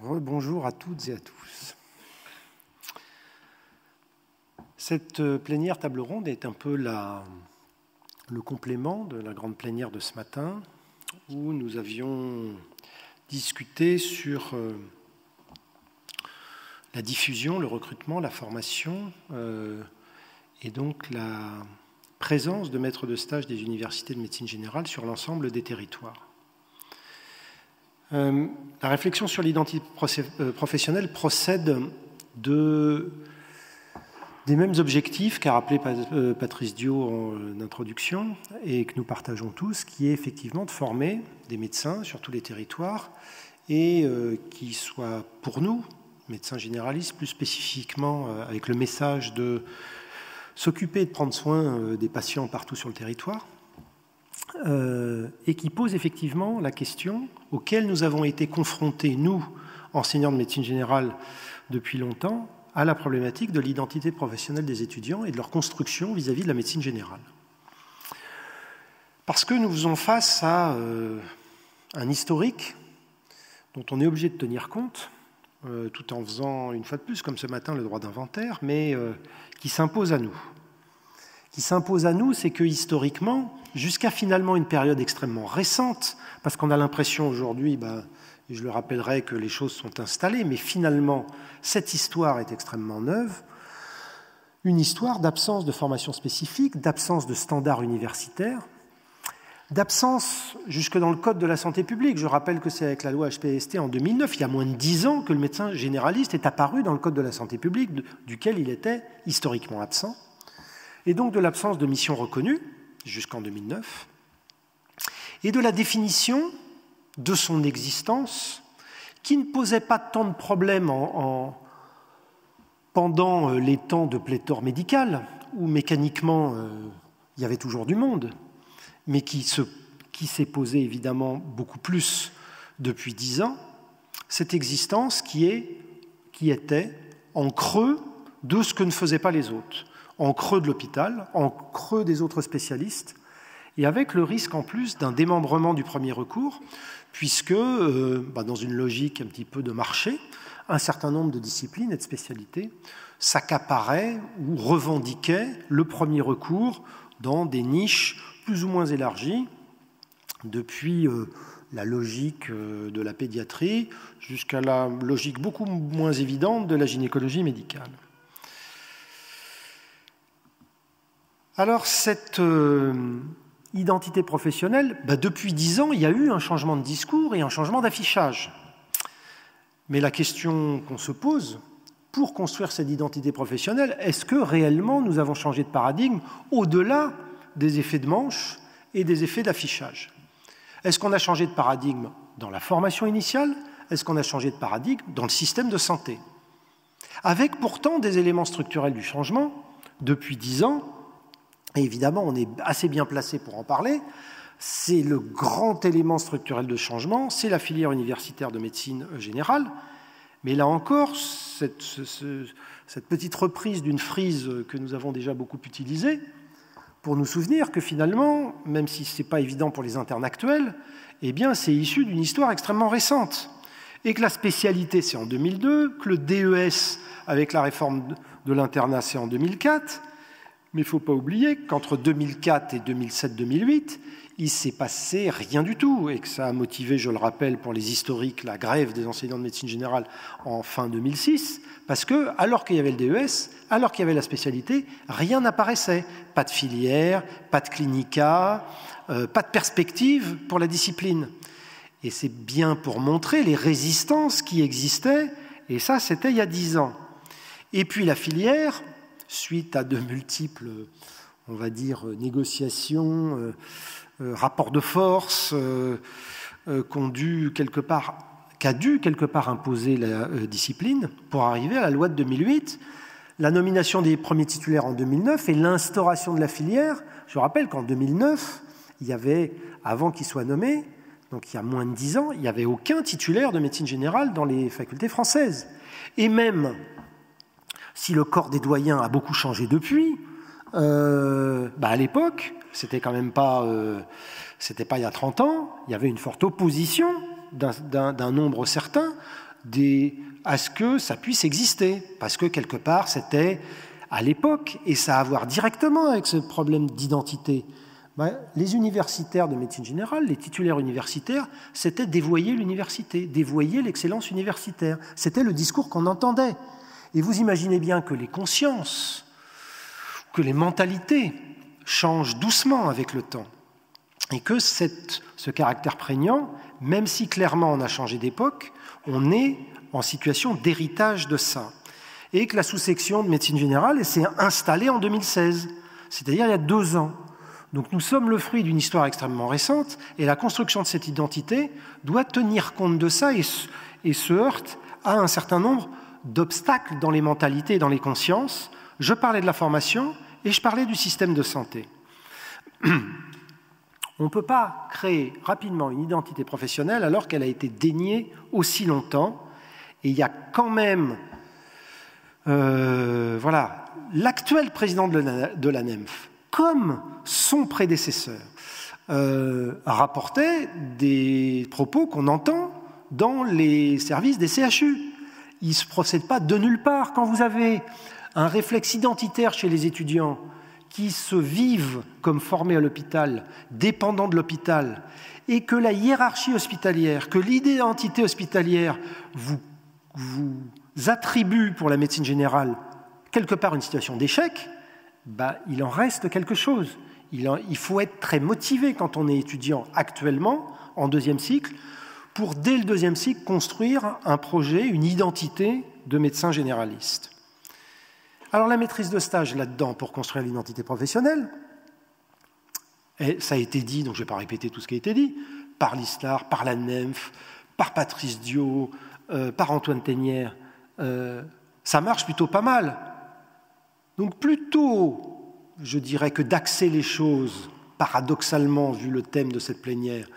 Bonjour à toutes et à tous. Cette plénière table ronde est un peu le complément de la grande plénière de ce matin où nous avions discuté sur la diffusion, le recrutement, la formation et donc la présence de maîtres de stage des universités de médecine générale sur l'ensemble des territoires. La réflexion sur l'identité professionnelle procède des mêmes objectifs qu'a rappelé Patrice Diot en introduction et que nous partageons tous, qui est effectivement de former des médecins sur tous les territoires et qui soient pour nous, médecins généralistes, plus spécifiquement avec le message de s'occuper et de prendre soin des patients partout sur le territoire, et qui pose effectivement la question auquel nous avons été confrontés, nous, enseignants de médecine générale depuis longtemps, à la problématique de l'identité professionnelle des étudiants et de leur construction vis-à-vis de la médecine générale. Parce que nous faisons face à un historique dont on est obligé de tenir compte, tout en faisant, une fois de plus, comme ce matin, le droit d'inventaire, mais qui s'impose à nous. Qui s'impose à nous, c'est que historiquement, jusqu'à finalement une période extrêmement récente, parce qu'on a l'impression aujourd'hui, je le rappellerai, que les choses sont installées, mais finalement, cette histoire est extrêmement neuve, une histoire d'absence de formation spécifique, d'absence de standards universitaires, d'absence jusque dans le Code de la santé publique. Je rappelle que c'est avec la loi HPST en 2009, il y a moins de 10 ans, que le médecin généraliste est apparu dans le Code de la santé publique, duquel il était historiquement absent, et donc de l'absence de mission reconnue, jusqu'en 2009, et de la définition de son existence, qui ne posait pas tant de problèmes pendant les temps de pléthore médicale, où mécaniquement il y avait toujours du monde, mais qui s'est posé évidemment beaucoup plus depuis 10 ans, cette existence qui était en creux de ce que ne faisaient pas les autres, en creux de l'hôpital, en creux des autres spécialistes, et avec le risque en plus d'un démembrement du premier recours, puisque, dans une logique un petit peu de marché, un certain nombre de disciplines et de spécialités s'accaparaient ou revendiquaient le premier recours dans des niches plus ou moins élargies, depuis la logique de la pédiatrie jusqu'à la logique beaucoup moins évidente de la gynécologie médicale. Alors, cette identité professionnelle, depuis 10 ans, il y a eu un changement de discours et un changement d'affichage. Mais la question qu'on se pose, pour construire cette identité professionnelle, est-ce que réellement nous avons changé de paradigme au-delà des effets de manche et des effets d'affichage? Est-ce qu'on a changé de paradigme dans la formation initiale? Est-ce qu'on a changé de paradigme dans le système de santé? Avec pourtant des éléments structurels du changement, depuis 10 ans, et évidemment, on est assez bien placé pour en parler. C'est le grand élément structurel de changement, c'est la filière universitaire de médecine générale. Mais là encore, cette petite reprise d'une frise que nous avons déjà beaucoup utilisée, pour nous souvenir que finalement, même si ce n'est pas évident pour les internes actuels, eh bien, c'est issu d'une histoire extrêmement récente. Et que la spécialité, c'est en 2002, que le DES, avec la réforme de l'internat, c'est en 2004. Mais il ne faut pas oublier qu'entre 2004 et 2007-2008, il ne s'est passé rien du tout et que ça a motivé, je le rappelle pour les historiques, la grève des enseignants de médecine générale en fin 2006, parce que, alors qu'il y avait le DES, alors qu'il y avait la spécialité, rien n'apparaissait. Pas de filière, pas de clinica, pas de perspective pour la discipline. Et c'est bien pour montrer les résistances qui existaient, et ça, c'était il y a 10 ans. Et puis la filière, suite à de multiples, on va dire, négociations, rapports de force, qu'a dû quelque part imposer la discipline pour arriver à la loi de 2008, la nomination des premiers titulaires en 2009 et l'instauration de la filière. Je rappelle qu'en 2009, il y avait, avant qu'ils soient nommés, donc il y a moins de 10 ans, il n'y avait aucun titulaire de médecine générale dans les facultés françaises. Et même si le corps des doyens a beaucoup changé depuis, à l'époque, c'était quand même pas il y a 30 ans, il y avait une forte opposition d'un nombre certain à ce que ça puisse exister, parce que quelque part, c'était à l'époque, et ça a à voir directement avec ce problème d'identité. Les universitaires de médecine générale, les titulaires universitaires, c'était dévoyer l'université, dévoyer l'excellence universitaire. C'était le discours qu'on entendait. Et vous imaginez bien que les consciences, que les mentalités changent doucement avec le temps. Et que ce caractère prégnant, même si clairement on a changé d'époque, on est en situation d'héritage de ça. Et que la sous-section de médecine générale s'est installée en 2016, c'est-à-dire il y a 2 ans. Donc nous sommes le fruit d'une histoire extrêmement récente, et la construction de cette identité doit tenir compte de ça et se heurte à un certain nombre d'obstacles dans les mentalités et dans les consciences. Je parlais de la formation et je parlais du système de santé. On ne peut pas créer rapidement une identité professionnelle alors qu'elle a été déniée aussi longtemps. Et il y a quand même l'actuel président de la NEMF, comme son prédécesseur, rapportait des propos qu'on entend dans les services des CHU. Il ne se procède pas de nulle part. Quand vous avez un réflexe identitaire chez les étudiants qui se vivent comme formés à l'hôpital, dépendants de l'hôpital, et que la hiérarchie hospitalière, que l'identité hospitalière vous attribue pour la médecine générale quelque part une situation d'échec, il en reste quelque chose. Il faut être très motivé quand on est étudiant actuellement, en 2e cycle, pour dès le 2e cycle construire un projet, une identité de médecin généraliste. Alors la maîtrise de stage là-dedans pour construire l'identité professionnelle, et ça a été dit, donc je ne vais pas répéter tout ce qui a été dit, par l'ISLAR, par la NEMF, par Patrice Diot, par Antoine Ténière, ça marche plutôt pas mal. Donc plutôt, je dirais, que d'axer les choses, paradoxalement, vu le thème de cette plénière,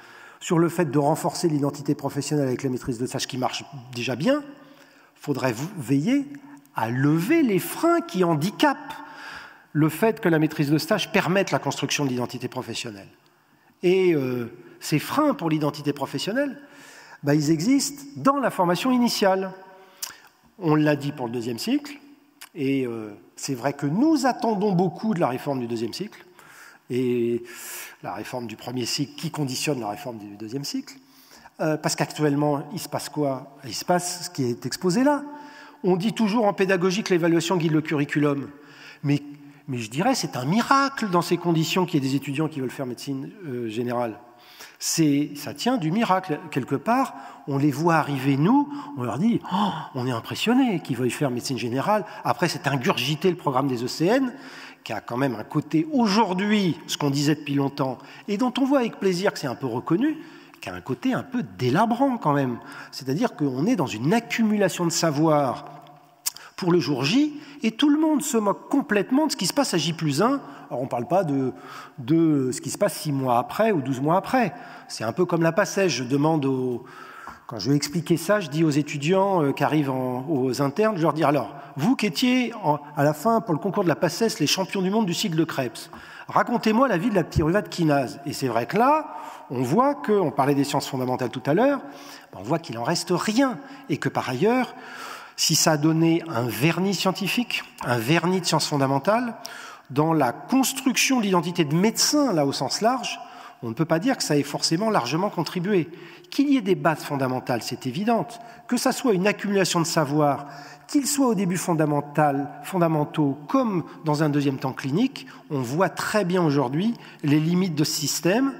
sur le fait de renforcer l'identité professionnelle avec la maîtrise de stage qui marche déjà bien, il faudrait veiller à lever les freins qui handicapent le fait que la maîtrise de stage permette la construction de l'identité professionnelle. Et ces freins pour l'identité professionnelle, ils existent dans la formation initiale. On l'a dit pour le 2e cycle, et c'est vrai que nous attendons beaucoup de la réforme du 2e cycle, et la réforme du 1er cycle qui conditionne la réforme du 2e cycle, parce qu'actuellement, il se passe quoi ? Il se passe ce qui est exposé là. On dit toujours en pédagogie que l'évaluation guide le curriculum, mais je dirais que c'est un miracle dans ces conditions qu'il y ait des étudiants qui veulent faire médecine générale. Ça tient du miracle. Quelque part, on les voit arriver, nous, on leur dit « Oh, on est impressionnés qu'ils veuillent faire médecine générale ». Après, c'est ingurgité le programme des ECN, qui a quand même un côté aujourd'hui, ce qu'on disait depuis longtemps, et dont on voit avec plaisir que c'est un peu reconnu, qui a un côté un peu délabrant quand même. C'est-à-dire qu'on est dans une accumulation de savoir pour le jour J, et tout le monde se moque complètement de ce qui se passe à J+1. Alors on ne parle pas de ce qui se passe 6 mois après ou 12 mois après. C'est un peu comme la PACES. Je demande quand je vais expliquer ça, je dis aux étudiants qui arrivent aux internes, je leur dis alors, vous qui étiez à la fin pour le concours de la PACES les champions du monde du cycle de Krebs, racontez-moi la vie de la pyruvate kinase. Et c'est vrai que là, on voit on parlait des sciences fondamentales tout à l'heure, on voit qu'il n'en reste rien, et que par ailleurs, si ça a donné un vernis scientifique, un vernis de sciences fondamentales, dans la construction de l'identité de médecin, là au sens large, on ne peut pas dire que ça ait forcément largement contribué. Qu'il y ait des bases fondamentales, c'est évident. Que ça soit une accumulation de savoir, qu'ils soient au début fondamentaux, comme dans un 2e temps clinique, on voit très bien aujourd'hui les limites de ce système,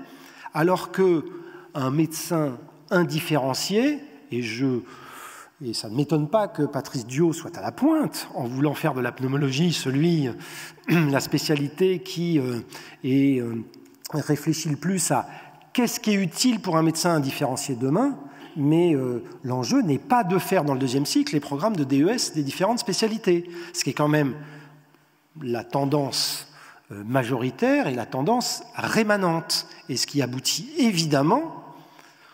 alors qu'un médecin indifférencié, et ça ne m'étonne pas que Patrice Diot soit à la pointe en voulant faire de la pneumologie la spécialité qui réfléchit le plus à qu'est-ce qui est utile pour un médecin indifférencié demain, mais l'enjeu n'est pas de faire dans le 2e cycle les programmes de DES des différentes spécialités, ce qui est quand même la tendance majoritaire et la tendance rémanente, et ce qui aboutit évidemment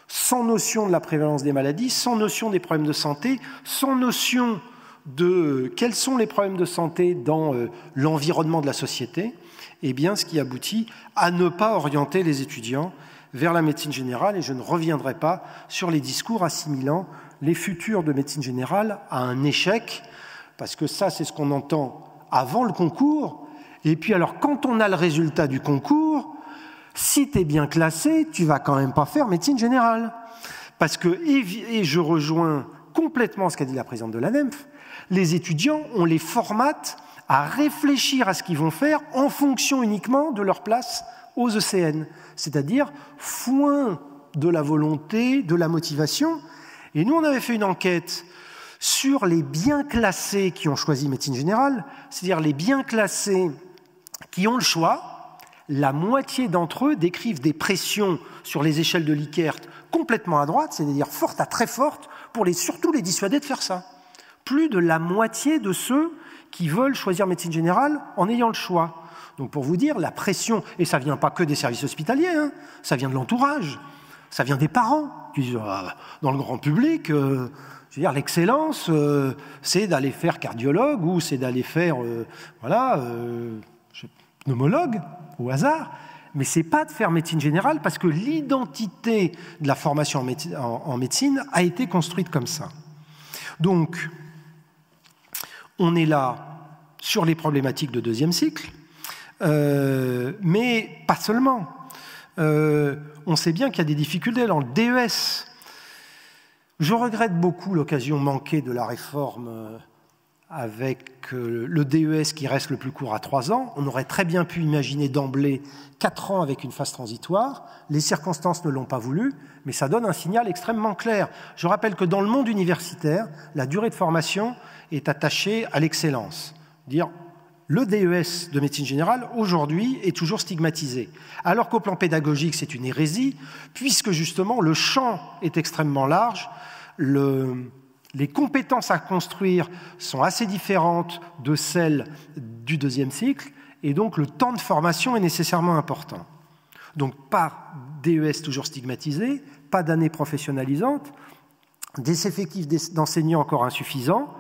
sans notion de la prévalence des maladies, sans notion des problèmes de santé, sans notion de quels sont les problèmes de santé dans l'environnement de la société, eh bien, ce qui aboutit à ne pas orienter les étudiants vers la médecine générale, et je ne reviendrai pas sur les discours assimilant les futurs de médecine générale à un échec, parce que ça, c'est ce qu'on entend avant le concours. Et puis alors, quand on a le résultat du concours, si tu es bien classé, tu vas quand même pas faire médecine générale. Parce que, et je rejoins complètement ce qu'a dit la présidente de l'ANEMF, les étudiants, on les formate à réfléchir à ce qu'ils vont faire en fonction uniquement de leur place aux ECN, c'est-à-dire foin de la volonté, de la motivation. Et nous, on avait fait une enquête sur les bien classés qui ont choisi médecine générale, c'est-à-dire les bien classés qui ont le choix. La moitié d'entre eux décrivent des pressions sur les échelles de Likert complètement à droite, c'est-à-dire fortes à très fortes, pour surtout les dissuader de faire ça. Plus de la moitié de ceux qui veulent choisir médecine générale en ayant le choix. Donc pour vous dire, la pression, et ça ne vient pas que des services hospitaliers, hein, ça vient de l'entourage, ça vient des parents, qui disent, dans le grand public, je veux dire, l'excellence, c'est d'aller faire cardiologue ou c'est d'aller faire pneumologue au hasard, mais ce n'est pas de faire médecine générale parce que l'identité de la formation en médecine a été construite comme ça. Donc, on est là sur les problématiques de deuxième cycle, mais pas seulement. On sait bien qu'il y a des difficultés dans le DES. Je regrette beaucoup l'occasion manquée de la réforme avec le DES qui reste le plus court à 3 ans. On aurait très bien pu imaginer d'emblée 4 ans avec une phase transitoire. Les circonstances ne l'ont pas voulu, mais ça donne un signal extrêmement clair. Je rappelle que dans le monde universitaire, la durée de formation est attachée à l'excellence. Dire le DES de médecine générale, aujourd'hui, est toujours stigmatisé. Alors qu'au plan pédagogique, c'est une hérésie, puisque justement, le champ est extrêmement large, les compétences à construire sont assez différentes de celles du deuxième cycle, et donc le temps de formation est nécessairement important. Donc pas DES toujours stigmatisé, pas d'année professionnalisante, des effectifs d'enseignants encore insuffisants,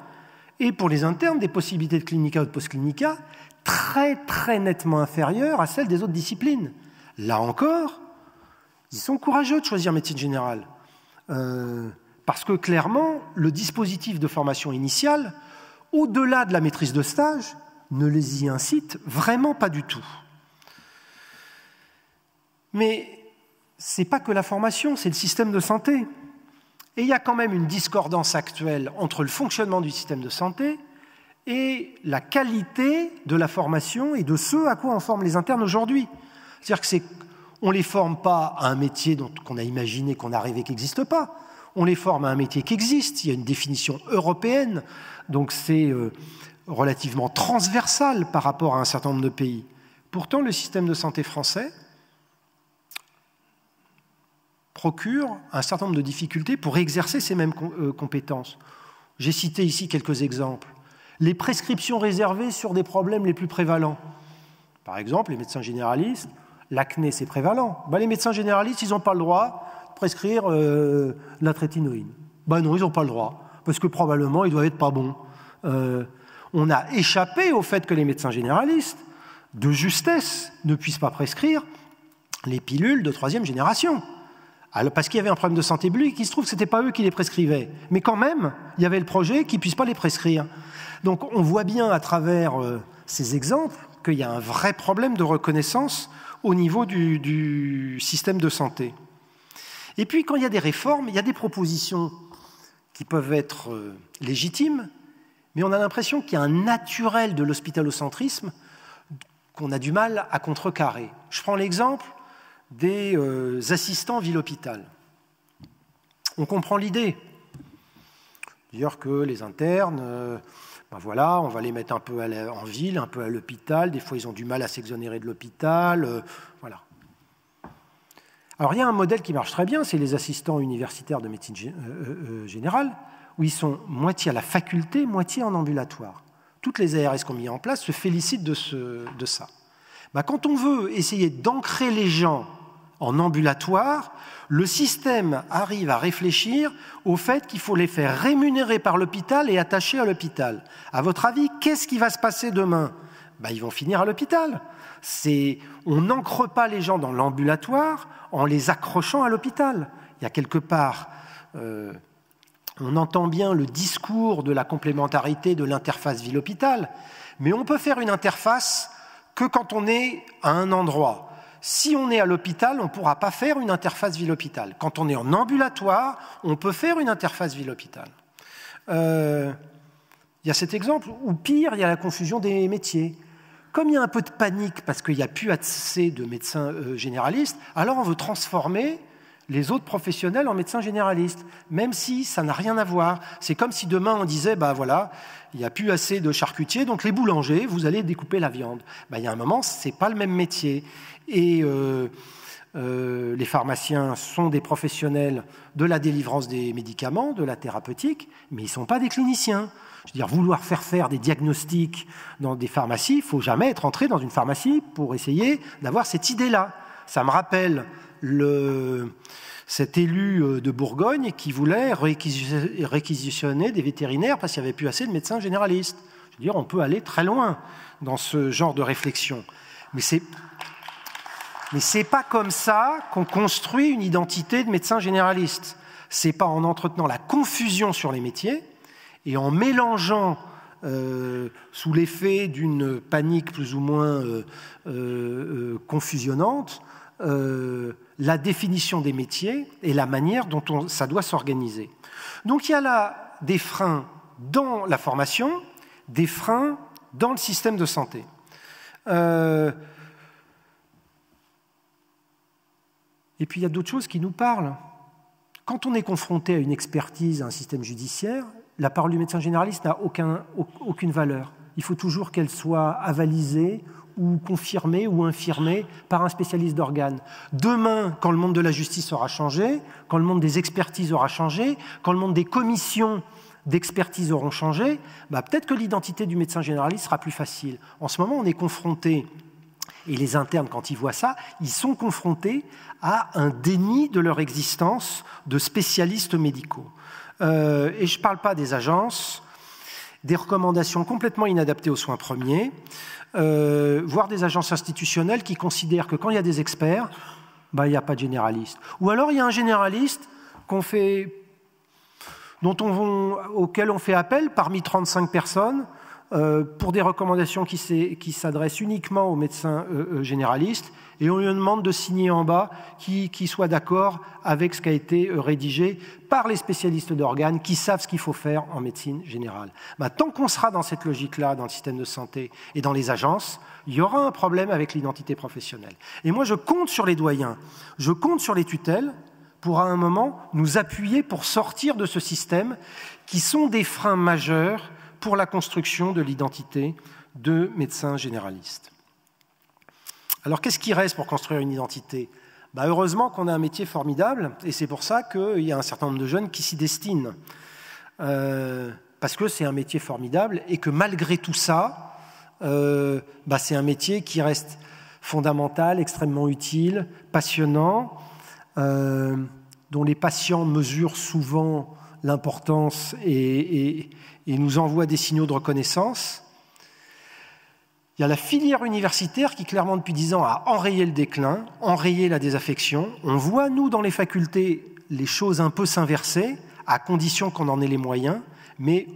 et pour les internes, des possibilités de clinica ou de post-clinica très très nettement inférieures à celles des autres disciplines. Là encore, ils sont courageux de choisir médecine générale. Parce que clairement, le dispositif de formation initiale, au-delà de la maîtrise de stage, ne les y incite vraiment pas du tout. Mais ce n'est pas que la formation, c'est le système de santé. Et il y a quand même une discordance actuelle entre le fonctionnement du système de santé et la qualité de la formation et de ce à quoi on forme les internes aujourd'hui. C'est-à-dire qu'on ne les forme pas à un métier qu'on a imaginé, qu'on a rêvé qui n'existe pas. On les forme à un métier qui existe, il y a une définition européenne, donc c'est relativement transversal par rapport à un certain nombre de pays. Pourtant, le système de santé français procure un certain nombre de difficultés pour exercer ces mêmes compétences. J'ai cité ici quelques exemples. Les prescriptions réservées sur des problèmes les plus prévalents. Par exemple, les médecins généralistes, l'acné c'est prévalent. Les médecins généralistes, ils n'ont pas le droit prescrire la trétinoïne. Non, ils n'ont pas le droit, parce que probablement, ils doivent être pas bons. On a échappé au fait que les médecins généralistes, de justesse, ne puissent pas prescrire les pilules de 3e génération. Alors, parce qu'il y avait un problème de santé publique, il se trouve que ce n'était pas eux qui les prescrivaient. Mais quand même, il y avait le projet qu'ils ne puissent pas les prescrire. Donc on voit bien à travers ces exemples qu'il y a un vrai problème de reconnaissance au niveau du système de santé. Et puis, quand il y a des réformes, il y a des propositions qui peuvent être légitimes, mais on a l'impression qu'il y a un naturel de l'hospitalocentrisme qu'on a du mal à contrecarrer. Je prends l'exemple des assistants ville-hôpital. On comprend l'idée. Dire que les internes, on va les mettre un peu en ville, un peu à l'hôpital, des fois ils ont du mal à s'exonérer de l'hôpital, voilà. Alors, il y a un modèle qui marche très bien, c'est les assistants universitaires de médecine générale, où ils sont moitié à la faculté, moitié en ambulatoire. Toutes les ARS qu'on a mis en place se félicitent de ça. Quand on veut essayer d'ancrer les gens en ambulatoire, le système arrive à réfléchir au fait qu'il faut les faire rémunérer par l'hôpital et attachés à l'hôpital. À votre avis, qu'est-ce qui va se passer demain ? Ils vont finir à l'hôpital. On n'ancre pas les gens dans l'ambulatoire en les accrochant à l'hôpital. Il y a quelque part On entend bien le discours de la complémentarité de l'interface ville-hôpital, mais on peut faire une interface que quand on est à un endroit. Si on est à l'hôpital, on ne pourra pas faire une interface ville-hôpital. Quand on est en ambulatoire, on peut faire une interface ville-hôpital. Il y a cet exemple, ou pire, il y a la confusion des métiers. Comme il y a un peu de panique parce qu'il n'y a plus assez de médecins généralistes, alors on veut transformer les autres professionnels en médecins généralistes, même si ça n'a rien à voir. C'est comme si demain on disait, voilà, il n'y a plus assez de charcutiers, donc les boulangers, vous allez découper la viande. Il y a un moment, ce n'est pas le même métier. Et les pharmaciens sont des professionnels de la délivrance des médicaments, de la thérapeutique, mais ils ne sont pas des cliniciens. Je veux dire, vouloir faire des diagnostics dans des pharmacies, il ne faut jamais être entré dans une pharmacie pour essayer d'avoir cette idée-là. Ça me rappelle cet élu de Bourgogne qui voulait réquisitionner des vétérinaires parce qu'il n'y avait plus assez de médecins généralistes. Je veux dire, on peut aller très loin dans ce genre de réflexion. Mais ce n'est pas comme ça qu'on construit une identité de médecin généraliste. Ce n'est pas en entretenant la confusion sur les métiers et en mélangeant sous l'effet d'une panique plus ou moins confusionnante la définition des métiers et la manière dont ça doit s'organiser. Donc il y a là des freins dans la formation, des freins dans le système de santé. Et puis il y a d'autres choses qui nous parlent. Quand on est confronté à une expertise, à un système judiciaire, la parole du médecin généraliste n'a aucune valeur. Il faut toujours qu'elle soit avalisée ou confirmée ou infirmée par un spécialiste d'organes. Demain, quand le monde de la justice aura changé, quand le monde des expertises aura changé, quand le monde des commissions d'expertise auront changé, peut-être que l'identité du médecin généraliste sera plus facile. En ce moment, on est confronté, et les internes, quand ils voient ça, ils sont confrontés à un déni de leur existence de spécialistes médicaux. Et je ne parle pas des agences, des recommandations complètement inadaptées aux soins premiers, voire des agences institutionnelles qui considèrent que quand il y a des experts, il n'y a pas de généraliste. Ou alors il y a un généraliste auquel on fait appel parmi 35 personnes pour des recommandations qui s'adressent uniquement aux médecins généralistes, et on lui demande de signer en bas qui soit d'accord avec ce qui a été rédigé par les spécialistes d'organes qui savent ce qu'il faut faire en médecine générale. Tant qu'on sera dans cette logique-là, dans le système de santé et dans les agences, il y aura un problème avec l'identité professionnelle. Et moi, je compte sur les doyens, je compte sur les tutelles pour, à un moment, nous appuyer pour sortir de ce système qui sont des freins majeurs pour la construction de l'identité de médecins généralistes. Alors, qu'est-ce qui reste pour construire une identité ? Heureusement qu'on a un métier formidable, et c'est pour ça qu'il y a un certain nombre de jeunes qui s'y destinent. Parce que c'est un métier formidable, et que malgré tout ça, c'est un métier qui reste fondamental, extrêmement utile, passionnant, dont les patients mesurent souvent l'importance et nous envoient des signaux de reconnaissance. Il y a la filière universitaire qui, clairement, depuis 10 ans, a enrayé le déclin, enrayé la désaffection. On voit, nous, dans les facultés, les choses un peu s'inverser, à condition qu'on en ait les moyens, mais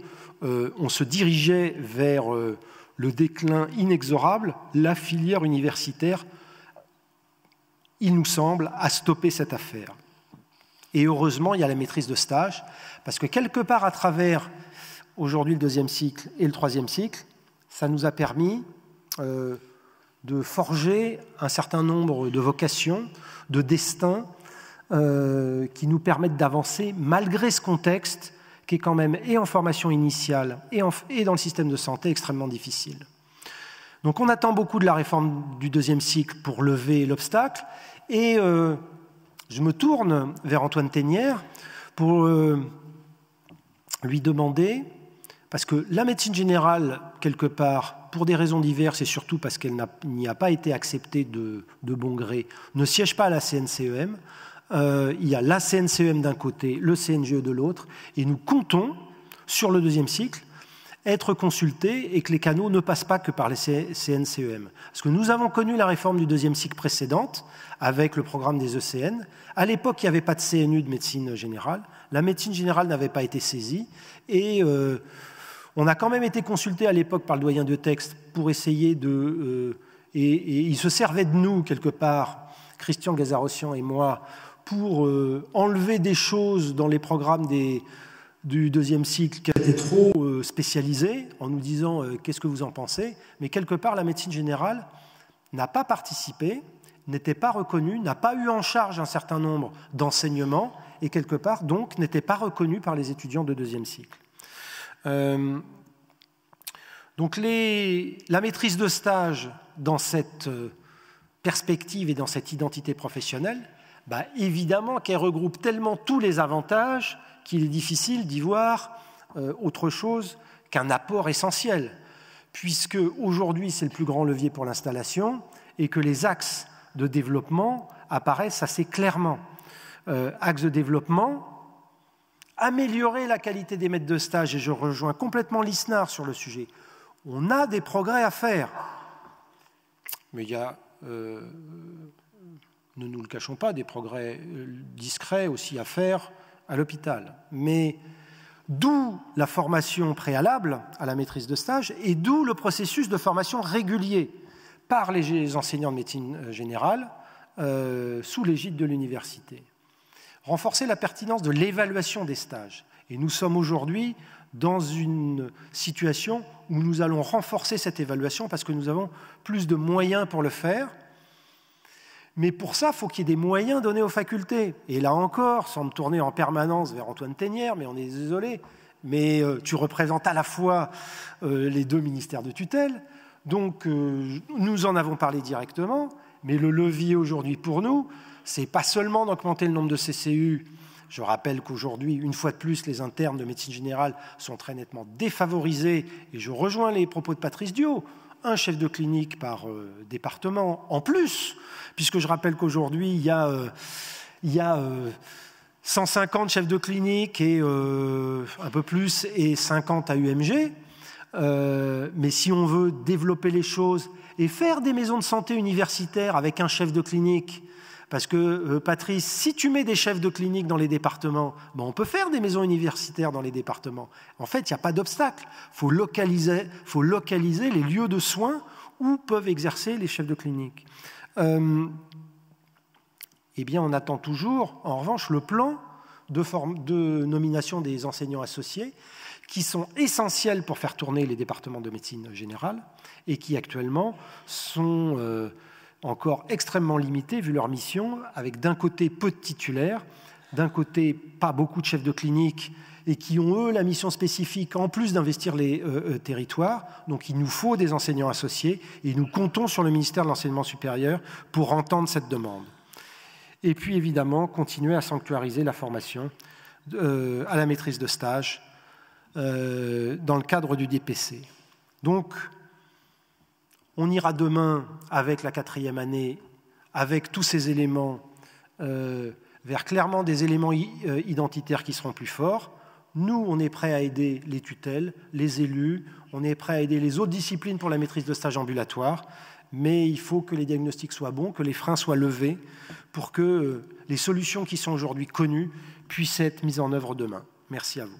on se dirigeait vers le déclin inexorable. La filière universitaire, il nous semble, a stoppé cette affaire. Et heureusement, il y a la maîtrise de stage, parce que quelque part, à travers, aujourd'hui, le 2e cycle et le 3e cycle, ça nous a permis de forger un certain nombre de vocations, de destins qui nous permettent d'avancer malgré ce contexte qui est quand même, et en formation initiale et dans le système de santé, extrêmement difficile. Donc on attend beaucoup de la réforme du 2e cycle pour lever l'obstacle, et je me tourne vers Antoine Tenière pour lui demander, parce que la médecine générale, quelque part, pour des raisons diverses et surtout parce qu'elle n'y a pas été acceptée de bon gré, ne siège pas à la CNCEM. Il y a la CNCEM d'un côté, le CNGE de l'autre, et nous comptons sur le 2e cycle être consultés et que les canaux ne passent pas que par les CNCEM. Parce que nous avons connu la réforme du deuxième cycle précédente avec le programme des ECN. À l'époque, il n'y avait pas de CNU de médecine générale. La médecine générale n'avait pas été saisie. Et on a quand même été consulté à l'époque par le doyen de texte pour essayer de... et il se servait de nous, quelque part, Christian Gazarossian et moi, pour enlever des choses dans les programmes du deuxième cycle qui étaient trop spécialisés, en nous disant qu'est-ce que vous en pensez, mais quelque part la médecine générale n'a pas participé, n'était pas reconnue, n'a pas eu en charge un certain nombre d'enseignements et quelque part donc n'était pas reconnue par les étudiants de deuxième cycle. Donc la maîtrise de stage dans cette perspective et dans cette identité professionnelle, évidemment qu'elle regroupe tellement tous les avantages qu'il est difficile d'y voir autre chose qu'un apport essentiel, puisque aujourd'hui c'est le plus grand levier pour l'installation et que les axes de développement apparaissent assez clairement. Axe de développement, améliorer la qualité des maîtres de stage, et je rejoins complètement l'ISNAR sur le sujet. On a des progrès à faire, mais il y a, ne nous le cachons pas, des progrès discrets aussi à faire à l'hôpital. Mais d'où la formation préalable à la maîtrise de stage et d'où le processus de formation régulier par les enseignants de médecine générale sous l'égide de l'université. Renforcer la pertinence de l'évaluation des stages. Et nous sommes aujourd'hui dans une situation où nous allons renforcer cette évaluation parce que nous avons plus de moyens pour le faire. Mais pour ça, il faut qu'il y ait des moyens donnés aux facultés. Et là encore, sans me tourner en permanence vers Antoine Ténière, mais on est désolé, mais tu représentes à la fois les deux ministères de tutelle. Donc, nous en avons parlé directement, mais le levier aujourd'hui pour nous, ce n'est pas seulement d'augmenter le nombre de CCU. Je rappelle qu'aujourd'hui, une fois de plus, les internes de médecine générale sont très nettement défavorisés, et je rejoins les propos de Patrice Diot, un chef de clinique par département en plus, puisque je rappelle qu'aujourd'hui, il y a 150 chefs de clinique et un peu plus et 50 à UMG. Mais si on veut développer les choses et faire des maisons de santé universitaires avec un chef de clinique, parce que Patrice, si tu mets des chefs de clinique dans les départements, on peut faire des maisons universitaires dans les départements. En fait, il n'y a pas d'obstacle. Il faut localiser les lieux de soins où peuvent exercer les chefs de clinique. Eh bien, on attend toujours, en revanche, le plan de nomination des enseignants associés qui sont essentiels pour faire tourner les départements de médecine générale et qui, actuellement, sont encore extrêmement limités vu leur mission, avec d'un côté peu de titulaires, d'un côté pas beaucoup de chefs de clinique et qui ont, eux, la mission spécifique, en plus d'investir les territoires. Donc il nous faut des enseignants associés et nous comptons sur le ministère de l'Enseignement supérieur pour entendre cette demande. Et puis évidemment, continuer à sanctuariser la formation à la maîtrise de stage dans le cadre du DPC. Donc, on ira demain avec la 4e année, avec tous ces éléments, vers clairement des éléments identitaires qui seront plus forts. Nous, on est prêts à aider les tutelles, les élus, on est prêts à aider les autres disciplines pour la maîtrise de stage ambulatoire, mais il faut que les diagnostics soient bons, que les freins soient levés, pour que les solutions qui sont aujourd'hui connues puissent être mises en œuvre demain. Merci à vous.